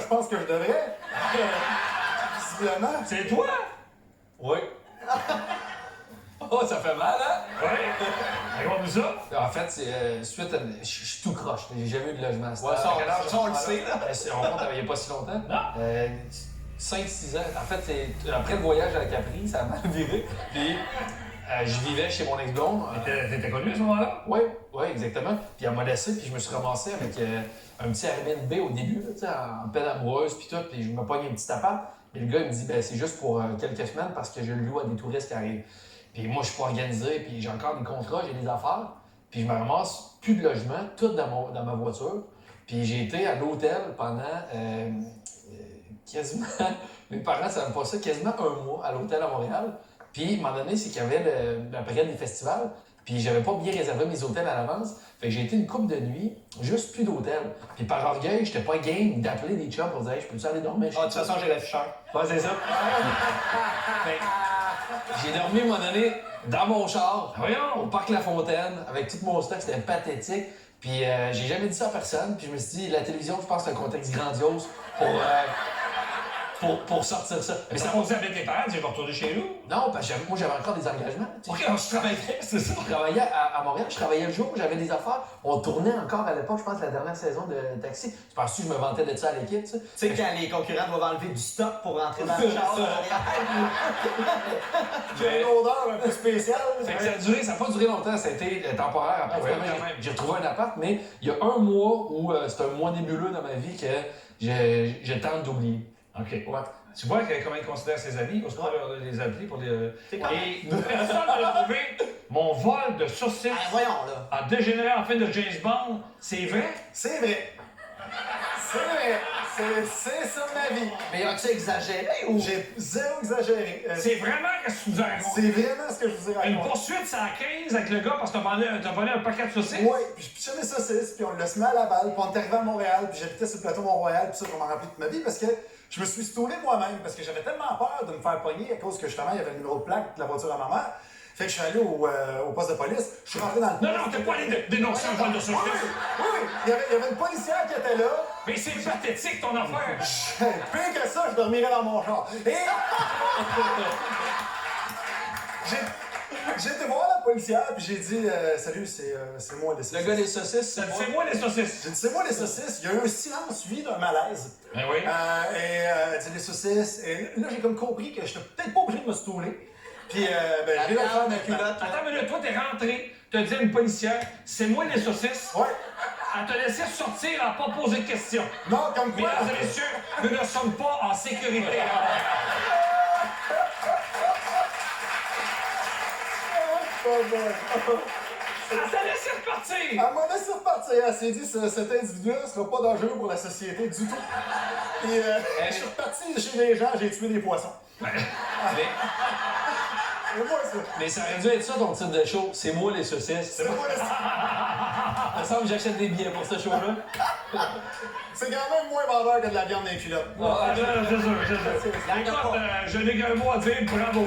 je pense que je devrais. Visiblement. C'est toi? Oui. Oh, ça fait mal, hein? Ouais. Raconte-nous ça. En fait, c'est suite à... Je suis tout croche. J'ai jamais eu de logement. Ouais, ça, on le sait, là. On compte il n'y a pas si longtemps. Non. 5-6 ans. En fait, c'est après le voyage à la Capri, ça a mal viré. Puis, je vivais chez mon ex-blonde. T'étais connu à ce moment-là? Oui, exactement. Puis elle m'a laissé, puis je me suis ramassé avec un petit Airbnb au début, là, tu sais, en peine amoureuse, puis tout. Puis je me pogne un petit appart. Et le gars, il me dit, ben c'est juste pour quelques semaines parce que je le loue à des touristes qui arrivent. Puis moi, je suis pas organisé, puis j'ai encore des contrats, j'ai des affaires. Puis je me ramasse plus de logement, tout dans ma voiture. Puis j'ai été à l'hôtel pendant quasiment, mes parents savaient pas ça, quasiment un mois à l'hôtel à Montréal. Puis, à un moment donné, c'est qu'il y avait la période des festivals, puis j'avais pas bien réservé mes hôtels à l'avance. Fait que j'ai été une couple de nuits, juste plus d'hôtel. Puis par orgueil, j'étais pas game d'appeler des chums pour dire hey, « je peux-tu aller dormir chez Ah, de toute façon, j'ai l'afficheur. Ouais, c'est ça. Fait que j'ai dormi, à un moment donné, dans mon char, au Parc La Fontaine, avec tout mon stock, c'était pathétique. Puis j'ai jamais dit ça à personne. Puis je me suis dit, la télévision, je pense que c'est un contexte grandiose pour sortir ça. Mais ça posait avec tes parents, tu vas retourner chez nous? Non, parce que moi, j'avais encore des engagements. Ok, alors je travaillais, c'est ça. Je travaillais à Montréal, je travaillais le jour, j'avais des affaires. On tournait encore à l'époque, je pense, la dernière saison de Taxi. Tu penses que je me vantais de ça à l'équipe, tu sais? Tu sais, quand les concurrents doivent enlever du stock pour rentrer dans le char. J'ai une odeur un peu spéciale. Fait que ça n'a pas duré longtemps, ça a été temporaire. Après, Ouais, finalement, quand même. j'ai retrouvé un appart, mais il y a un mois où c'est un mois nébuleux dans ma vie que je tente d'oublier. OK. Ouais. Tu vois comment il considère ses amis? On se croit les appeler pour les. C'est quand Et personne n'a trouvé mon vol de saucisses Ah, voyons, là. a dégénéré en fin de James Bond. C'est vrai? C'est vrai. C'est vrai. C'est ça ma vie. Mais as-tu exagéré ou. J'ai zéro exagéré. C'est vraiment ce que tu nous as raconté. C'est vraiment ce que je vous ai Une raconté. poursuite, c'est à 15 avec le gars parce que t'as volé un paquet de saucisses? Oui, puis je pichais des saucisses, puis on l'a semé à Laval, puis on est arrivé à Montréal, puis j'habitais sur le plateau Mont-Royal, puis ça, je m'en rappelle toute ma vie, parce que je me suis stoulé moi-même, parce que j'avais tellement peur de me faire pogner à cause que justement, il y avait le numéro de plaque de la voiture à ma mère. Fait que je suis allé au poste de police, je suis rentré dans le Non, t'es pas allé dénoncer un vol de saucisses. Oui, il y avait une policière qui était là. Mais c'est pathétique ton affaire. Pire que ça, je dormirais dans mon char. Et j'ai été voir la policière, puis j'ai dit salut, c'est moi les saucisses. Le gars des saucisses, C'est moi les saucisses. J'ai dit c'est moi les saucisses. Il y a eu un silence suivi d'un malaise. Ben oui. Elle dit les saucisses. Et là, j'ai comme compris que je n'étais peut-être pas obligé de me stouler. Puis, j'ai eu faire ma culotte. Attends, mais là, toi, t'es rentré, t'as dit à une policière, c'est moi les saucisses. Ouais. Elle t'a laissé sortir à pas poser de questions. Non, comme quoi. Mesdames et messieurs, nous ne sommes pas en sécurité. Elle t'a laissé repartir. Elle m'a laissé repartir. Elle s'est dit cet individu ne sera pas dangereux pour la société du tout. Et je suis reparti chez les gens, j'ai tué des poissons. Et moi, ça. Mais ça aurait dû être ça ton titre de show. C'est moi les saucisses. C'est moi les Il me semble que j'achète des billets pour ce show-là. C'est quand même moins vendeur que de la viande dans les culottes. C'est sûr, c'est sûr. Écoute, je n'ai qu'un mot à dire, bravo.